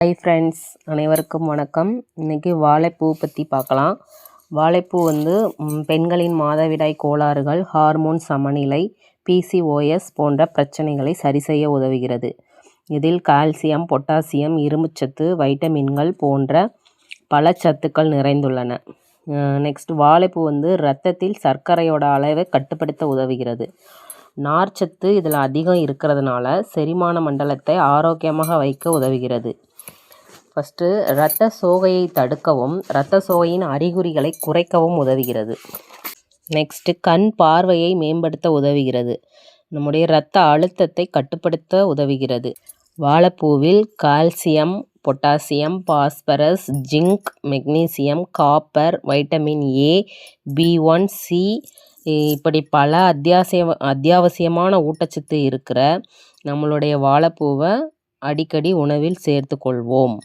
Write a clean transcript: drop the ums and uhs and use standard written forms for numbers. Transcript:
Hi friends, அனைவருக்கும் வணக்கம். இன்றைக்கி வாழைப்பூ பற்றி பார்க்கலாம். வாழைப்பூ பெண்களின் மாதவிடாய் கோளாறுகள், ஹார்மோன் சமநிலை, PCOS போன்ற பிரச்சனைகளை சரி செய்ய உதவுகிறது. இதில் கால்சியம், பொட்டாசியம், இரும்புச்சத்து, வைட்டமின்கள் போன்ற பல சத்துக்கள் நிறைந்துள்ளன. நெக்ஸ்ட், வாழைப்பூ இரத்தத்தில் சர்க்கரையோட அளவை கட்டுப்படுத்த உதவுகிறது. நார்ச்சத்து இதில் அதிகம் இருக்கிறதுனால செரிமான மண்டலத்தை ஆரோக்கியமாக வைக்க உதவுகிறது. ஃபஸ்ட்டு, இரத்த சோகையை தடுக்கவும் இரத்த சோகையின் அறிகுறிகளை குறைக்கவும் உதவுகிறது. நெக்ஸ்ட்டு, கண் பார்வையை மேம்படுத்த உதவுகிறது. நம்முடைய இரத்த அழுத்தத்தை கட்டுப்படுத்த உதவுகிறது. வாழைப்பூவில் calcium, potassium, phosphorus, zinc, magnesium, copper, vitamin A, B1, C இப்படி பல அத்தியாவசியமான ஊட்டச்சத்து இருக்கிற நம்மளுடைய வாழைப்பூவை அடிக்கடி உணவில் சேர்த்து கொள்வோம்.